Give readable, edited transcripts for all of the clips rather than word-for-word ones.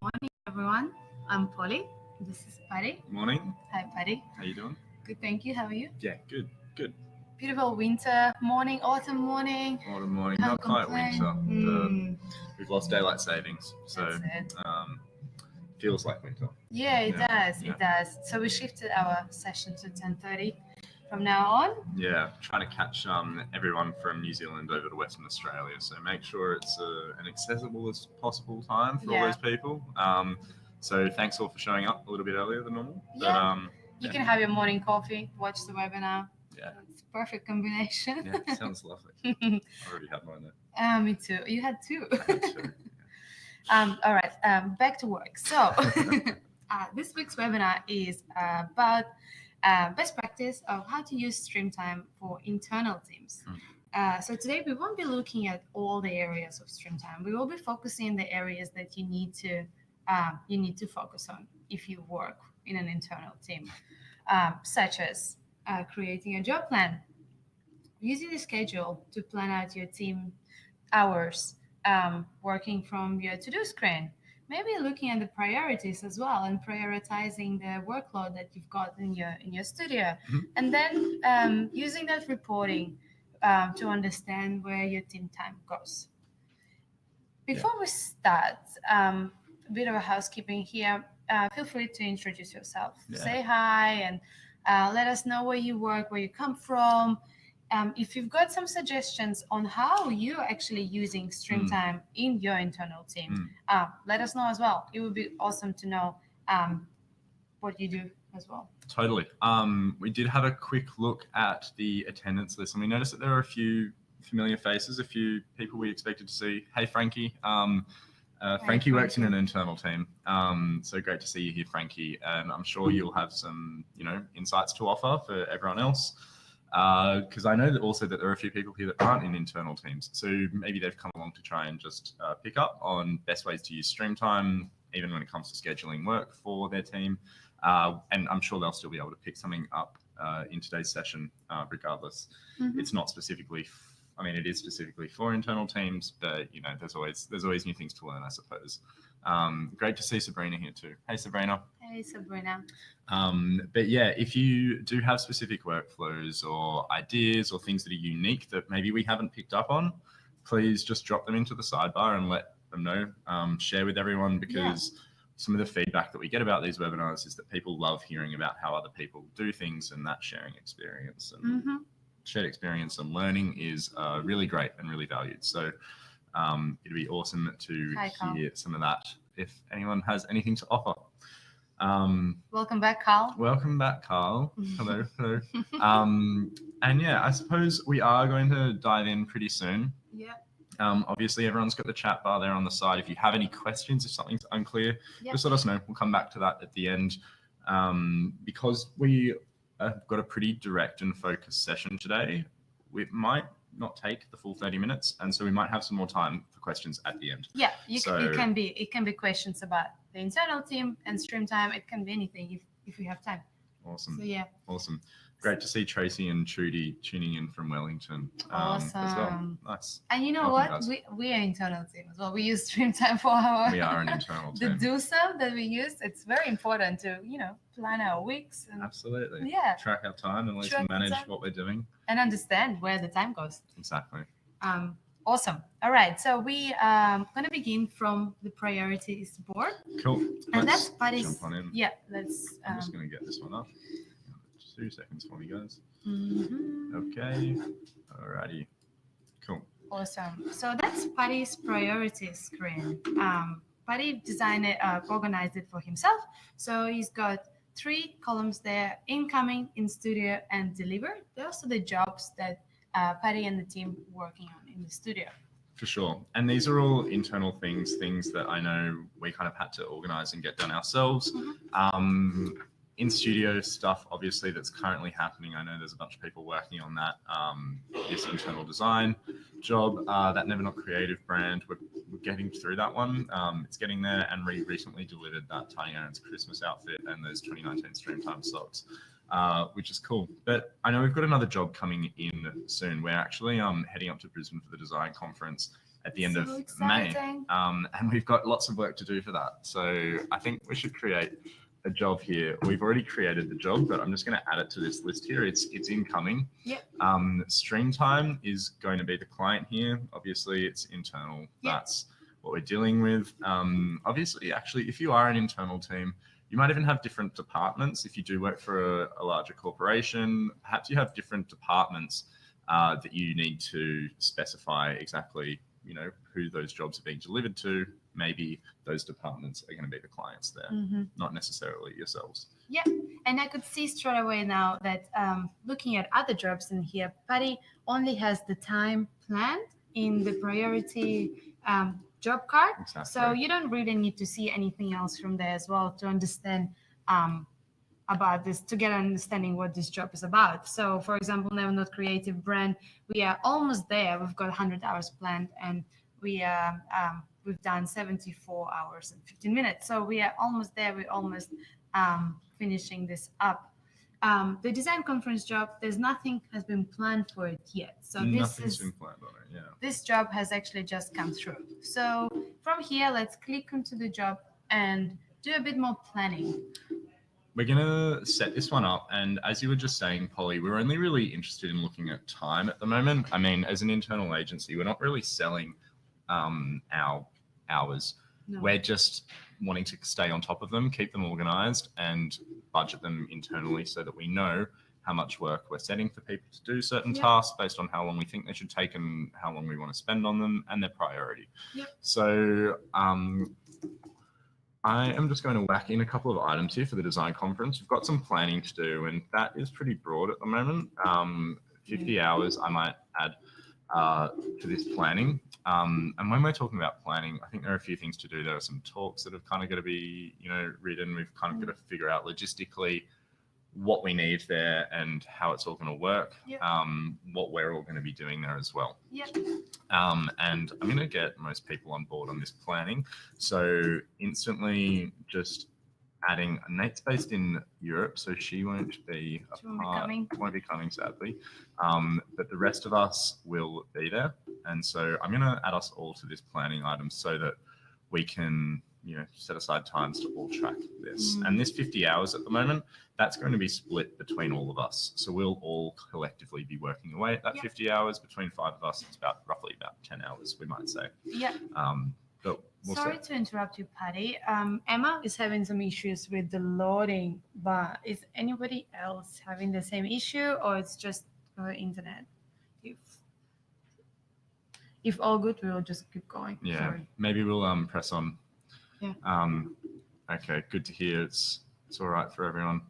Morning, everyone. I'm Polly. This is Patty. Morning. Hi, Patty. How you doing? Good, thank you. How are you? Yeah, good, good. Beautiful winter morning, autumn morning. Autumn morning, Can't not quite complain. winter. We've lost daylight savings, so That's it. feels like winter. Yeah, it does. Yeah. It does. So we shifted our session to 10:30 from now on. Yeah, trying to catch everyone from New Zealand over to Western Australia. So make sure it's an accessible as possible time for all Yeah. those people. So thanks all for showing up a little bit earlier than normal. Yeah. You Yeah. can have your morning coffee, watch the webinar. Yeah. It's a perfect combination. Yeah, sounds lovely. I already had mine there. Me too. You had two. I had two. All right, back to work. So this week's webinar is about best practice of how to use Streamtime for internal teams. So today we won't be looking at all the areas of Streamtime. We will be focusing on the areas that you need to focus on if you work in an internal team, such as creating a job plan, using the schedule to plan out your team hours, working from your to-do screen, maybe looking at the priorities as well and prioritizing the workload that you've got in your studio, and then using that reporting to understand where your team time goes. Before we start, a bit of a housekeeping here. Feel free to introduce yourself. Yeah. Say hi and let us know where you work, where you come from. If you've got some suggestions on how you're actually using Streamtime in your internal team, let us know as well. It would be awesome to know what you do as well. Totally. We did have a quick look at the attendance list, and we noticed that there are a few familiar faces, a few people we expected to see. Hey, Frankie. Frankie works in an internal team, so great to see you here, Frankie. And I'm sure you'll have some, insights to offer for everyone else. Because I know that also that there are a few people here that aren't in internal teams, so maybe they've come along to try and just pick up on best ways to use Streamtime, even when it comes to scheduling work for their team. And I'm sure they'll still be able to pick something up in today's session, regardless. It's not specifically. It is specifically for internal teams, but there's always new things to learn, I suppose. Great to see Sabrina here too. Hey, Sabrina. Hey, Sabrina. But yeah, if you do have specific workflows or ideas or things that are unique that maybe we haven't picked up on, please just drop them into the sidebar and let them know. Share with everyone, because some of the feedback that we get about these webinars is that people love hearing about how other people do things, and that sharing experience and shared experience and learning is really great and really valued. So it'd be awesome to hear some of that if anyone has anything to offer. Welcome back, Carl. Welcome back, Carl. Hello. And yeah, I suppose we are going to dive in pretty soon. Yeah. Obviously, everyone's got the chat bar there on the side. If you have any questions, if something's unclear, just let us know. We'll come back to that at the end. Because we have got a pretty direct and focused session today, we might not take the full 30 minutes, and so we might have some more time for questions at the end. Yeah, it can be questions about the internal team and Streamtime. It can be anything if we have time. Awesome. So yeah. Awesome. Great to see Tracy and Trudy tuning in from Wellington. Awesome. As well. Nice. And you know Welcome, what? We are internal team as well. We use Streamtime for our. We are an internal team. The do stuff that we use. It's very important to plan our weeks. And, absolutely. Yeah. Track our time and at least manage what we're doing. And understand where the time goes. Exactly. Awesome. All right. So we are going to begin from the priorities board. Cool. And that's Patty's. Jump on in. Yeah. Let's. I'm just going to get this one up. 2 seconds for me, guys. Okay. Alrighty. Cool. Awesome. So that's Patty's priorities screen. Patty designed it, organized it for himself. So he's got 3 columns there: incoming, in studio, and deliver. Those are the jobs that Patty and the team working on in the studio. For sure. And these are all internal things that I know we kind of had to organize and get done ourselves. In studio stuff, obviously, that's currently happening. I know there's a bunch of people working on that. This internal design job, that Never Not Creative brand, we're getting through that one. It's getting there, and we recently delivered that Tiny Aaron's Christmas outfit and those 2019 Streamtime socks, which is cool. But I know we've got another job coming in soon. We're actually heading up to Brisbane for the design conference, at the end So of exciting. May. And we've got lots of work to do for that. So I think we should create a job here. We've already created the job, but I'm just going to add it to this list here. It's incoming. Yep. Streamtime is going to be the client here. Obviously, it's internal. Yep. That's what we're dealing with. Obviously, actually, if you are an internal team, you might even have different departments. If you do work for a larger corporation, perhaps you have different departments that you need to specify exactly, who those jobs are being delivered to. Maybe those departments are going to be the clients there, not necessarily yourselves. Yeah, and I could see straight away now that looking at other jobs in here, Patty only has the time planned in the priority job card. Exactly. So you don't really need to see anything else from there as well to understand about this, to get an understanding what this job is about. So for example, Never Not Creative Brand, we are almost there. We've got 100 hours planned, and we are we've done 74 hours and 15 minutes. So we are almost there. We're almost finishing this up. The design conference job, there's nothing has been planned for it yet. So Nothing's been planned on it, yeah. This job has actually just come through. So from here, let's click onto the job and do a bit more planning. We're going to set this one up. And as you were just saying, Polly, we're only really interested in looking at time at the moment. I mean, as an internal agency, we're not really selling our hours. No. We're just wanting to stay on top of them, keep them organized, and budget them internally so that we know how much work we're setting for people to do certain tasks based on how long we think they should take and how long we want to spend on them and their priority. Yep. So I am just going to whack in a couple of items here for the design conference. We've got some planning to do, and that is pretty broad at the moment. 50 hours I might add to this planning. And when we're talking about planning, I think there are a few things to do. There are some talks that have kind of got to be, written. We've kind of got to figure out logistically what we need there and how it's all going to work, what we're all going to be doing there as well. Yep. And I'm going to get most people on board on this planning. So instantly just adding, Nate's based in Europe, so she won't be won't be coming sadly. But the rest of us will be there. And so I'm going to add us all to this planning item so that we can, set aside times to all track this. And this 50 hours at the moment, that's going to be split between all of us. So we'll all collectively be working away at that 50 hours. Between 5 of us, it's roughly about 10 hours, we might say. Yeah. But we'll Sorry to interrupt you, Patty. Emma is having some issues with the loading, but is anybody else having the same issue, or it's just her internet? If all good, we'll just keep going. Yeah, Sorry. maybe we'll press on. Yeah. Okay, good to hear. It's all right for everyone.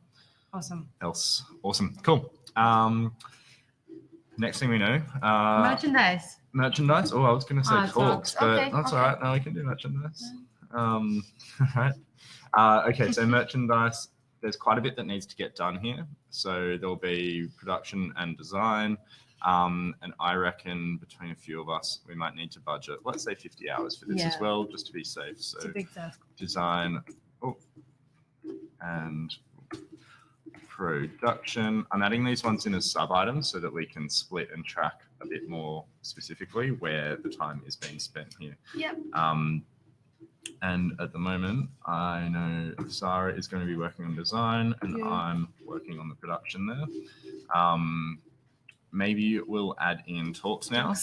Awesome. Else, awesome, cool. Next thing we know, Merchandise. Merchandise. Oh, I was going to say talks, but okay, that's okay. all right. No, we can do merchandise. All right. Okay, so merchandise. There's quite a bit that needs to get done here. So there'll be production and design. And I reckon between a few of us, we might need to budget, let's say 50 hours for this as well, just to be safe. So It's a big task. Design and production. I'm adding these ones in as sub items so that we can split and track a bit more specifically where the time is being spent here. Yep. And at the moment, I know Sarah is going to be working on design and I'm working on the production there. Maybe we'll add in talks now.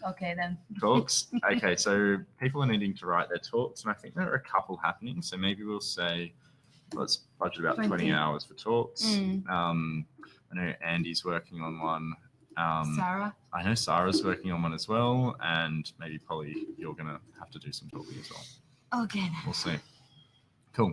Okay, then. Talks. Okay, so people are needing to write their talks, and I think there are a couple happening. So maybe we'll say, let's budget about 20 hours for talks. I know Andy's working on one. Sarah? I know Sarah's working on one as well, and maybe Polly, you're going to have to do some talking as well. Okay. We'll see. Cool.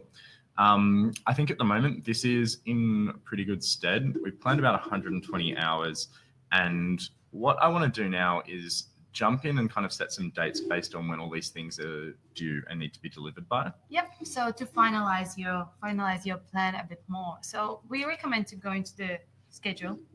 I think at the moment, this is in pretty good stead. We've planned about 120 hours. And what I want to do now is jump in and kind of set some dates based on when all these things are due and need to be delivered by. Yep. So to finalize your plan a bit more. So we recommend to go into the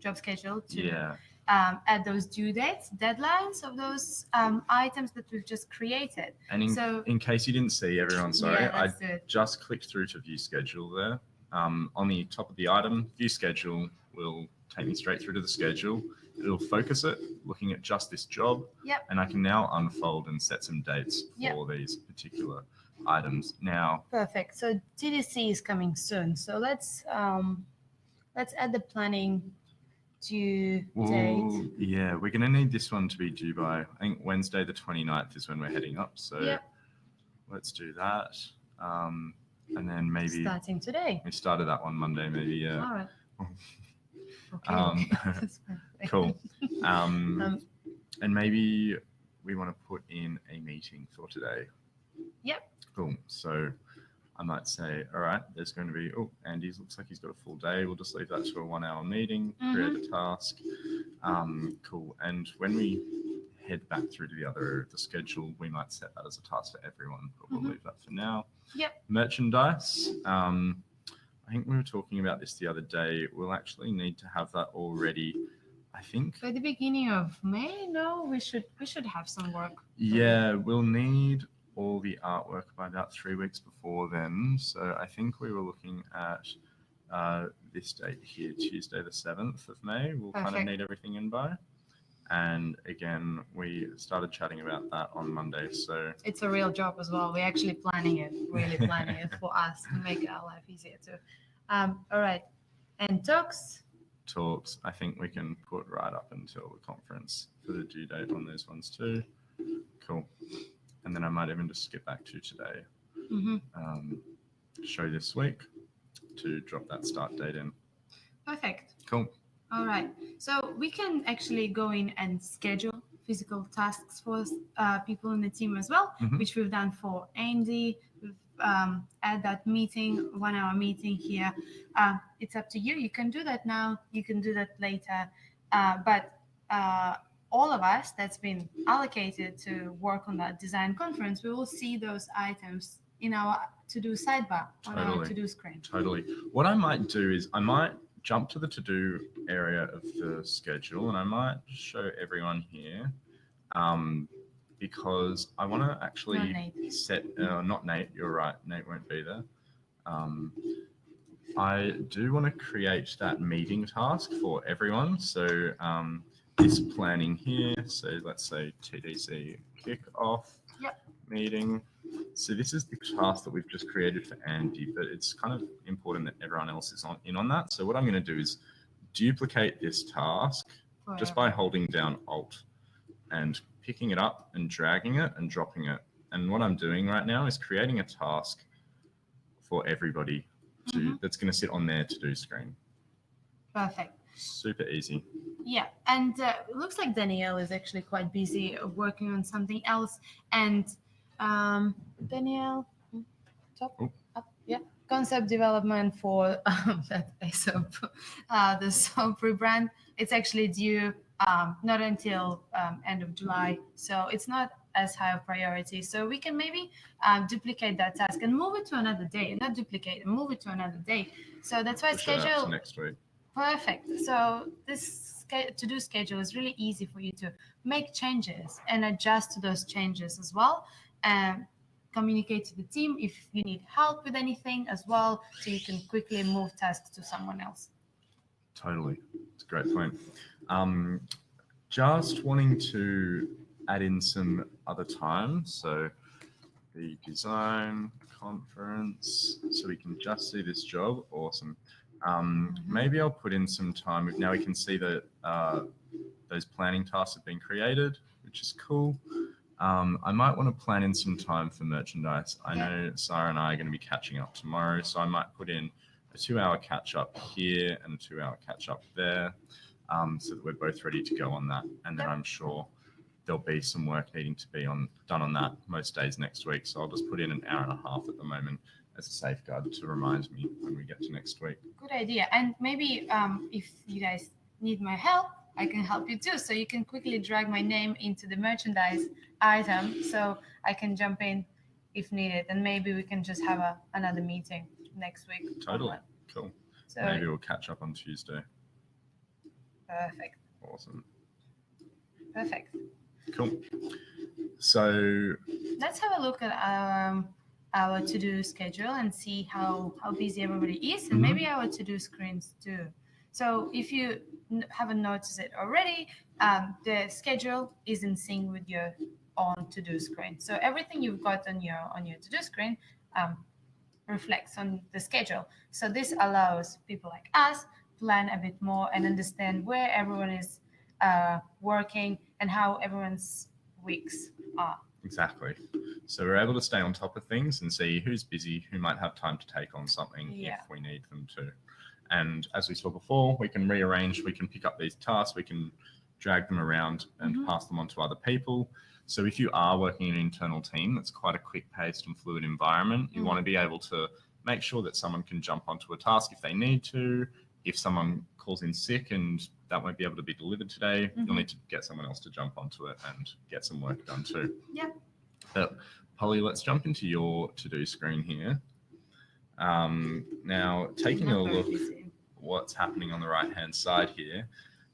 job schedule to add those due dates, deadlines of those items that we've just created. And in case you didn't see, everyone, sorry, I just clicked through to view schedule there. On the top of the item, view schedule will take me straight through to the schedule. it'll focus it, looking at just this job. Yep. And I can now unfold and set some dates for these particular items. Now, Perfect. So TDC is coming soon. So let's add the planning due date. Yeah, we're going to need this one to be due by, I think Wednesday the 29th is when we're heading up. So let's do that. And then maybe starting today. we started that one Monday, maybe. Yeah. All right. Okay. That's fine. Cool. And maybe we want to put in a meeting for today. Yep. Cool. So I might say, all right, there's going to be, Andy's looks like he's got a full day. We'll just leave that to a 1 hour meeting, create a task. Cool. And when we head back through to the schedule, we might set that as a task for everyone, but we'll leave that for now. Yep. Merchandise. I think we were talking about this the other day. We'll actually need to have that already, I think. By the beginning of May? No, we should have some work. Yeah, we'll need all the artwork by about 3 weeks before then. So I think we were looking at this date here, Tuesday the 7th of May. We'll kind of need everything in by. And again, we started chatting about that on Monday. So it's a real job as well. We're actually planning it for us to make our life easier too. All right. And talks, I think we can put right up until the conference for the due date on those ones too. Cool. And then I might even just skip back to today. Show this week to drop that start date in. Perfect. Cool. All right. So we can actually go in and schedule physical tasks for people in the team as well, which we've done for Andy. We've had that meeting, 1 hour meeting here. It's up to you. You can do that now. You can do that later. But all of us that's been allocated to work on that design conference, we will see those items in our to-do sidebar on our to-do screen. Totally. What I might do is I might jump to the to-do area of the schedule and I might show everyone here because I want to actually set, not Nate, you're right, Nate won't be there. I do want to create that meeting task for everyone. So this planning here, so let's say TDC kickoff meeting. So this is the task that we've just created for Andy, but it's kind of important that everyone else is in on that. So what I'm going to do is duplicate this task just by holding down Alt and picking it up and dragging it and dropping it. And what I'm doing right now is creating a task for everybody that's going to sit on their to-do screen. Perfect. Super easy. Yeah, and it looks like Danielle is actually quite busy working on something else. And Danielle, up, concept development for that soap, the soap rebrand. It's actually due not until end of July, so it's not as high a priority. So we can maybe duplicate that task and move it to another day. Not duplicate it, move it to another day. So that's why schedule next week. Perfect. So this to-do schedule is really easy for you to make changes and adjust to those changes as well. And communicate to the team if you need help with anything as well, so you can quickly move tasks to someone else. Totally. It's a great point. Just wanting to add in some other times. So the design conference, so we can just see this job. Awesome. Maybe I'll put in some time. Now we can see that those planning tasks have been created, which is cool. I might want to plan in some time for merchandise. I know Sarah and I are going to be catching up tomorrow, so I might put in a 2-hour catch up here and a 2-hour catch up there, so that we're both ready to go on that. And then I'm sure there'll be some work needing to be done on that most days next week. So I'll just put in an hour and a half at the moment as a safeguard to remind me when we get to next week. Good idea. And maybe if you guys need my help, I can help you too. So you can quickly drag my name into the merchandise item so I can jump in if needed. And maybe we can just have another meeting next week. Totally. Cool. So maybe we'll catch up on Tuesday. Perfect. Awesome. Perfect. Cool. So let's have a look at our to-do schedule and see how busy everybody is, and maybe our to-do screens too. So if you haven't noticed it already, the schedule is in sync with your on to-do screen. So everything you've got on your to-do screen reflects on the schedule. So this allows people like us plan a bit more and understand where everyone is working and how everyone's weeks are. Exactly. So we're able to stay on top of things and see who's busy, who might have time to take on something if we need them to. And as we saw before, we can rearrange, we can pick up these tasks, we can drag them around and pass them on to other people. So if you are working in an internal team, that's quite a quick-paced and fluid environment. You want to be able to make sure that someone can jump onto a task if they need to. If someone calls in sick and that won't be able to be delivered today, you'll need to get someone else to jump onto it and get some work done too. Yeah. But Polly, let's jump into your to-do screen here. Now, taking a look what's happening on the right-hand side here,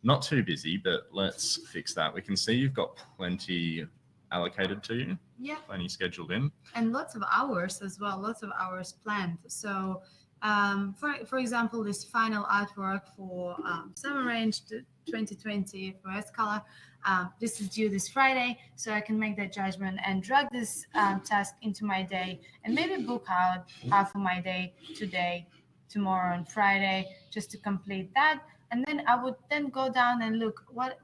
not too busy, but let's fix that. We can see you've got plenty allocated to you, plenty scheduled in. And lots of hours as well, lots of hours planned. So for example, this final artwork for Summer Range 2020 for S-Color, this is due this Friday, so I can make that judgment and drag this task into my day and maybe book out half of my day today, tomorrow and Friday just to complete that. And then I would then go down and look what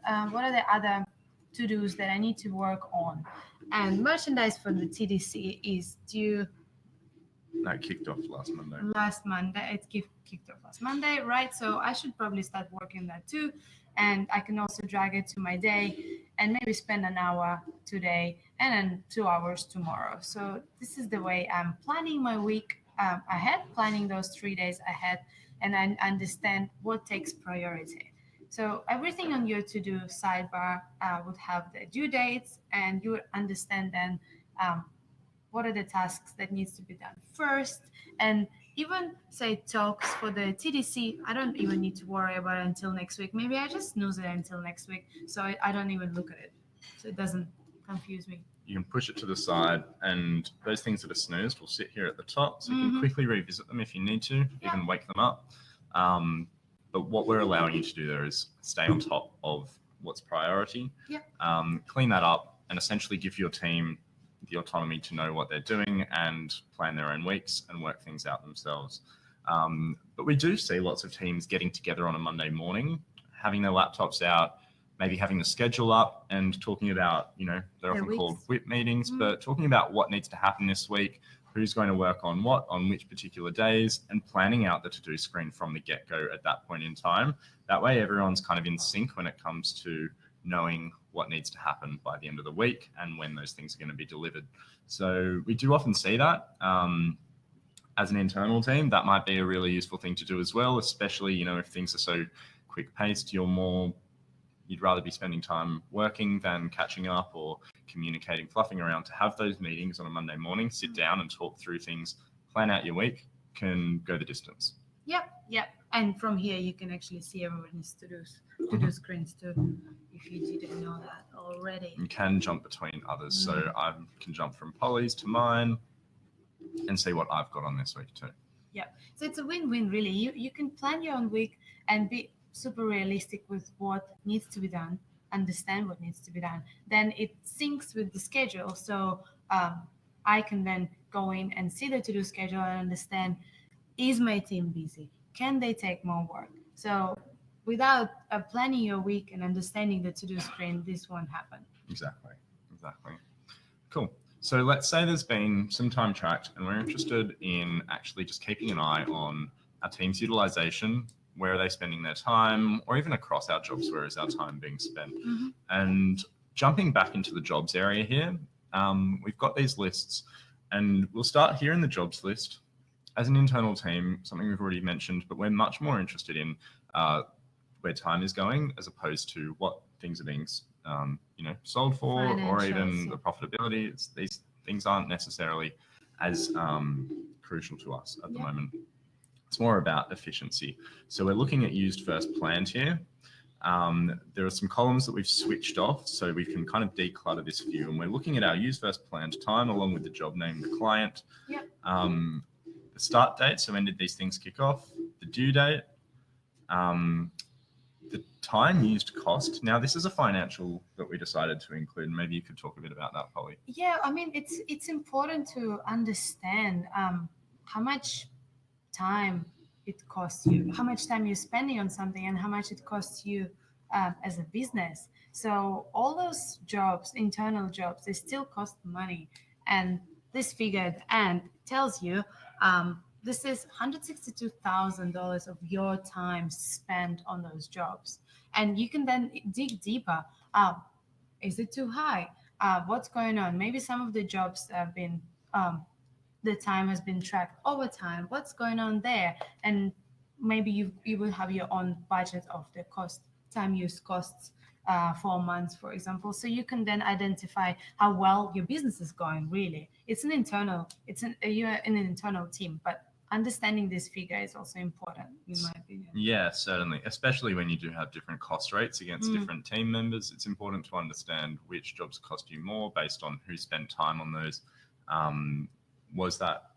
are the other to-dos that I need to work on. And merchandise for the TDC is due. No, kicked off last Monday. It kicked off last Monday, right? So I should probably start working that too. And I can also drag it to my day and maybe spend an hour today and then 2 hours tomorrow. So this is the way I'm planning my week ahead, planning those 3 days ahead, and I understand what takes priority. So everything on your to-do sidebar would have the due dates, and you would understand then what are the tasks that needs to be done first. And even say talks for the TDC, I don't even need to worry about it until next week. Maybe I just snooze it until next week, so I don't even look at it, so it doesn't confuse me. You can push it to the side, and those things that are snoozed will sit here at the top, so you can quickly revisit them if you need to, even wake them up. But what we're allowing you to do there is stay on top of what's priority, clean that up, and essentially give your team the autonomy to know what they're doing and plan their own weeks and work things out themselves. But we do see lots of teams getting together on a Monday morning, having their laptops out, maybe having the schedule up and talking about, they're often called whip meetings, but talking about what needs to happen this week, who's going to work on what, on which particular days, and planning out the to-do screen from the get-go at that point in time. That way everyone's kind of in sync when it comes to knowing what needs to happen by the end of the week and when those things are going to be delivered. So we do often see that. As an internal team, that might be a really useful thing to do as well, especially, if things are so quick-paced, you'd rather be spending time working than catching up or communicating, fluffing around. To have those meetings on a Monday morning, sit down and talk through things, plan out your week, can go the distance. Yep. And from here, you can actually see everyone's to-do screens too, if you didn't know that already. You can jump between others. So I can jump from Polly's to mine and see what I've got on this week too. Yeah. So it's a win-win, really. You can plan your own week and be super realistic with what needs to be done, understand what needs to be done. Then it syncs with the schedule. So I can then go in and see the to-do schedule and understand, is my team busy? Can they take more work? So without planning your week and understanding the to-do screen, this won't happen. Exactly. Cool. So let's say there's been some time tracked and we're interested in actually just keeping an eye on our team's utilization. Where are they spending their time, or even across our jobs, where is our time being spent? And jumping back into the jobs area here, we've got these lists, and we'll start here in the jobs list. As an internal team, something we've already mentioned, but we're much more interested in where time is going as opposed to what things are being sold for, or even the profitability. These things aren't necessarily as crucial to us at the moment. It's more about efficiency. So we're looking at used first planned here. There are some columns that we've switched off so we can kind of declutter this view, and we're looking at our used first planned time along with the job name, the client, the start date, so when did these things kick off, the due date, time used cost. Now, this is a financial that we decided to include. Maybe you could talk a bit about that, Polly. Yeah, I mean, it's important to understand how much time it costs you, how much time you're spending on something, and how much it costs you as a business. So all those jobs, internal jobs, they still cost money, and this figure at the end tells you this is $162,000 of your time spent on those jobs, and you can then dig deeper. Is it too high? What's going on? Maybe some of the jobs have been the time has been tracked over time. What's going on there? And maybe you will have your own budget of the time use costs for months, for example. So you can then identify how well your business is going. Really, you're in an internal team, but understanding this figure is also important, in my opinion. Yeah, certainly. Especially when you do have different cost rates against different team members, it's important to understand which jobs cost you more based on who spent time on those. Was that,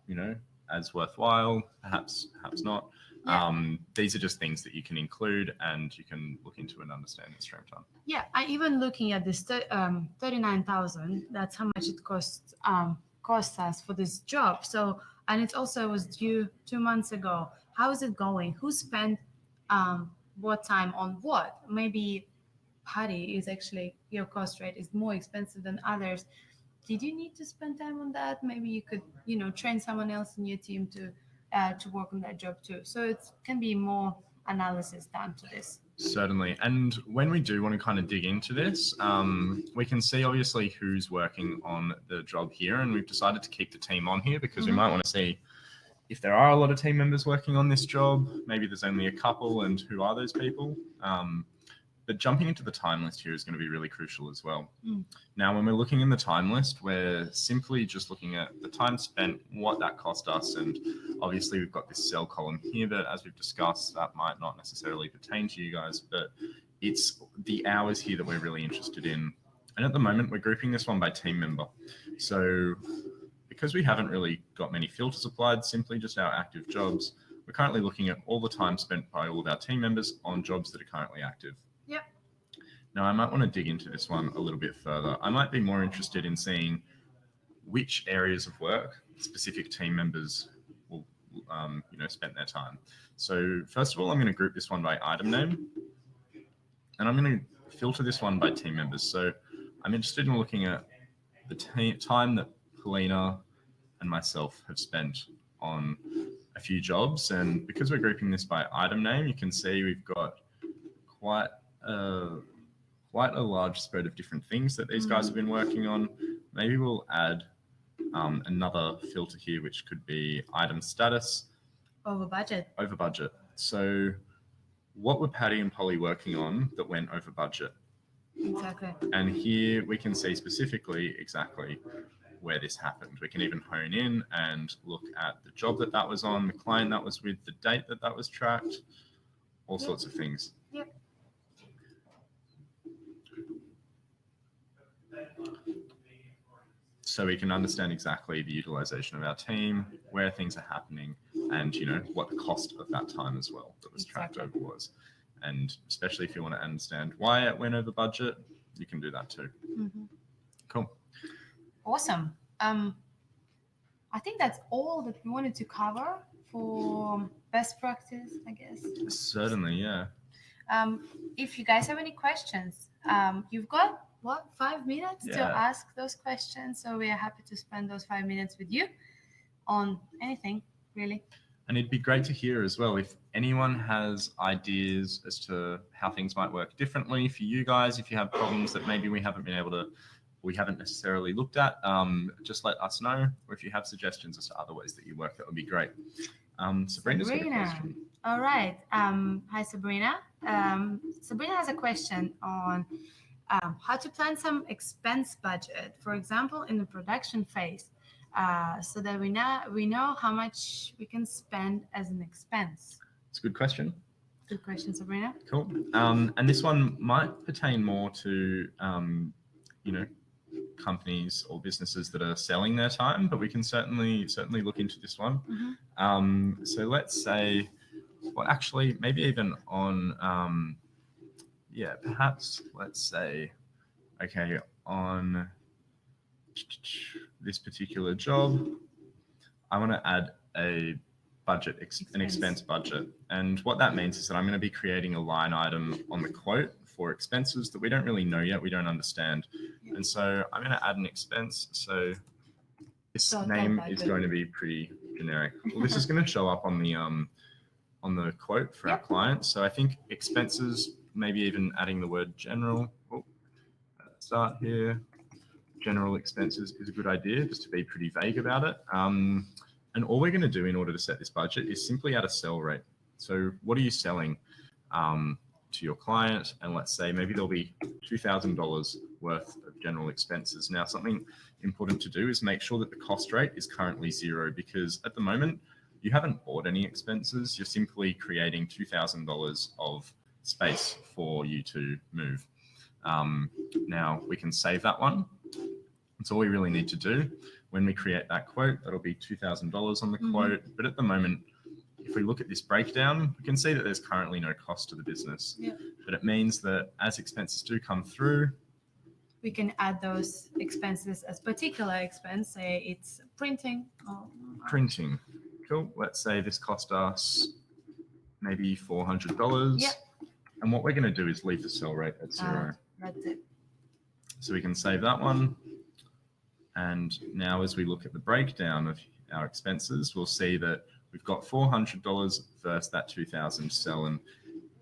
as worthwhile? Perhaps not. Yeah. These are just things that you can include and you can look into and understand in Streamtime. Yeah, I even looking at this 39,000. That's how much it costs us for this job. So, and it also was due 2 months ago. How is it going? Who spent what time on what? Maybe Patty is actually, your cost rate is more expensive than others. Did you need to spend time on that? Maybe you could, train someone else in your team to work on that job too. So it can be more analysis done to this. Certainly. And when we do want to kind of dig into this, we can see obviously who's working on the job here. And we've decided to keep the team on here because we might want to see if there are a lot of team members working on this job, maybe there's only a couple, and who are those people? But jumping into the time list here is going to be really crucial as well. Now, when we're looking in the time list, we're simply just looking at the time spent, what that cost us, and obviously we've got this cell column here that, as we've discussed, that might not necessarily pertain to you guys, but it's the hours here that we're really interested in. And at the moment, we're grouping this one by team member. So because we haven't really got many filters applied, simply just our active jobs, we're currently looking at all the time spent by all of our team members on jobs that are currently active. Yep. Now, I might want to dig into this one a little bit further. I might be more interested in seeing which areas of work specific team members will, spend their time. So first of all, I'm going to group this one by item name, and I'm going to filter this one by team members. So I'm interested in looking at the time that Helena and myself have spent on a few jobs. And because we're grouping this by item name, you can see we've got quite a large spread of different things that these guys have been working on. Maybe we'll add another filter here, which could be item status. Over budget. Over budget. So what were Patty and Polly working on that went over budget? Exactly. And here we can see specifically exactly where this happened. We can even hone in and look at the job that was on, the client that was with, the date that was tracked, all sorts of things. Yep. So we can understand exactly the utilization of our team, where things are happening, and what the cost of that time as well that was tracked over was. And especially if you want to understand why it went over budget, you can do that too. Cool. Awesome. I think that's all that we wanted to cover for best practice, I guess. Certainly, yeah. If you guys have any questions, you've got 5 minutes to ask those questions. So we are happy to spend those 5 minutes with you on anything, really. And it'd be great to hear as well if anyone has ideas as to how things might work differently for you guys. If you have problems that maybe we haven't necessarily looked at, just let us know. Or if you have suggestions as to other ways that you work, that would be great. Sabrina's got a question. All right. Hi, Sabrina. Sabrina has a question on how to plan some expense budget, for example, in the production phase, so that we know how much we can spend as an expense. It's a good question. Good question, Sabrina. Cool. And this one might pertain more to, companies or businesses that are selling their time, but we can certainly look into this one. So let's say, well, actually, maybe even on yeah, perhaps let's say, okay, on this particular job, I want to add a budget, an expense budget. And what that means is that I'm going to be creating a line item on the quote for expenses that we don't really know yet, we don't understand. And so I'm going to add an expense. So this name is going to be pretty generic. Well, this is going to show up on the quote for our client. So I think expenses, maybe even adding the word general. Oh, start here. General expenses is a good idea, just to be pretty vague about it. And all we're going to do in order to set this budget is simply add a sell rate. So what are you selling to your client? And let's say maybe there'll be $2,000 worth of general expenses. Now, something important to do is make sure that the cost rate is currently 0, because at the moment you haven't bought any expenses. You're simply creating $2,000 of space for you to move. Now we can save that one. That's all we really need to do. When we create that quote, that'll be $2,000 on the quote. But at the moment, if we look at this breakdown, we can see that there's currently no cost to the business. Yeah. But it means that as expenses do come through, we can add those expenses as particular expense. Say it's printing. Printing. Cool. Let's say this cost us maybe $400. Yeah. And what we're going to do is leave the sell rate at 0. That's it. So we can save that one. And now as we look at the breakdown of our expenses, we'll see that we've got $400 versus that $2,000 sell, and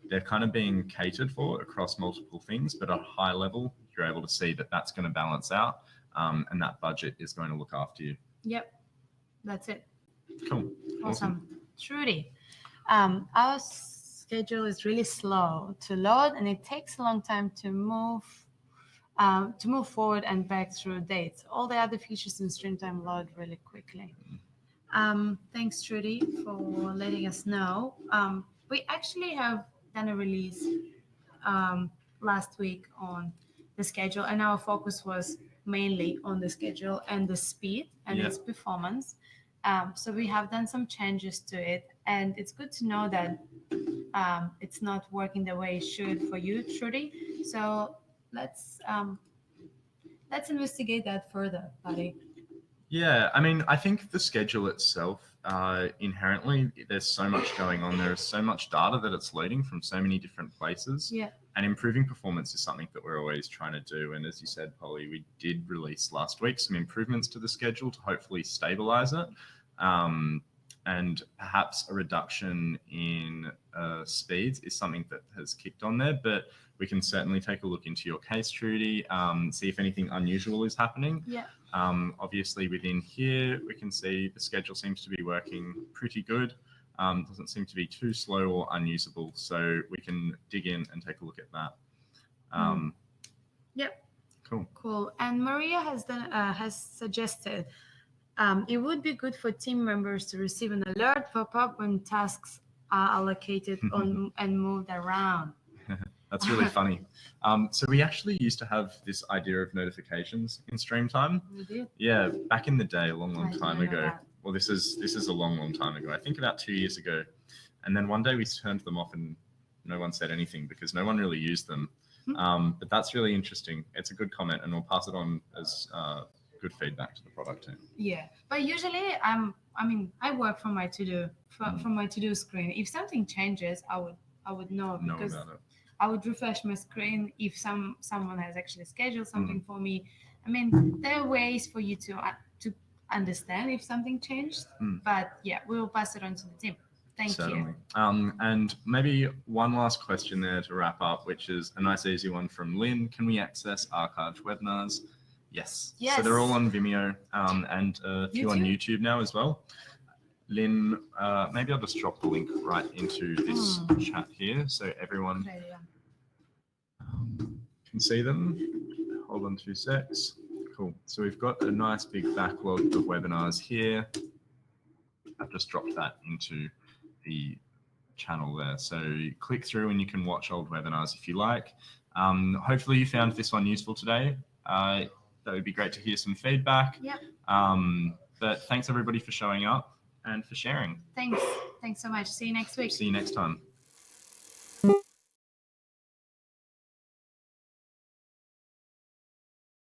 they're kind of being catered for across multiple things, but at a high level, you're able to see that that's going to balance out, and that budget is going to look after you. Yep, that's it. Cool. Awesome. Trudy, our schedule is really slow to load, and it takes a long time to move forward and back through dates. All the other features in Streamtime load really quickly. Thanks, Trudy, for letting us know. We actually have done a release last week on the schedule, and our focus was mainly on the schedule and the speed and its performance. So we have done some changes to it, and it's good to know that it's not working the way it should for you, Trudy. So let's investigate that further, buddy. Yeah, I mean, I think the schedule itself, inherently, there's so much going on. There is so much data that it's loading from so many different places. Yeah. And improving performance is something that we're always trying to do. And as you said, Polly, we did release last week some improvements to the schedule to hopefully stabilize it. And perhaps a reduction in speeds is something that has kicked on there, but we can certainly take a look into your case, Trudy, see if anything unusual is happening. Yeah. Obviously within here, we can see the schedule seems to be working pretty good. Doesn't seem to be too slow or unusable. So we can dig in and take a look at that. Yep. Cool. Cool. And Maria has suggested it would be good for team members to receive an alert pop-up when tasks are allocated on and moved around. That's really funny. So we actually used to have this idea of notifications in Streamtime. We did? Yeah, back in the day, a long time ago. Well, this is a long time ago. I think about 2 years ago. And then one day we turned them off and no one said anything because no one really used them. But that's really interesting. It's a good comment, and we'll pass it on as good feedback to the product team. Yeah, but usually I work from my to-do from my to-do screen. If something changes, I would know because about it. I would refresh my screen if someone has actually scheduled something for me. I mean, there are ways for you to understand if something changed, but yeah, we'll pass it on to the team. Thank you. And maybe one last question there to wrap up, which is a nice easy one from Lynn. Can we access archived webinars? Yes. So they're all on Vimeo and a few on YouTube now as well. Lynn, maybe I'll just drop the link right into this chat here so everyone can see them. Hold on 2 secs. Cool. So we've got a nice big backlog of webinars here. I've just dropped that into the channel there. So click through and you can watch old webinars if you like. Hopefully you found this one useful today. That would be great to hear some feedback. Yep. But thanks everybody for showing up and for sharing. Thanks so much. See you next week. See you next time.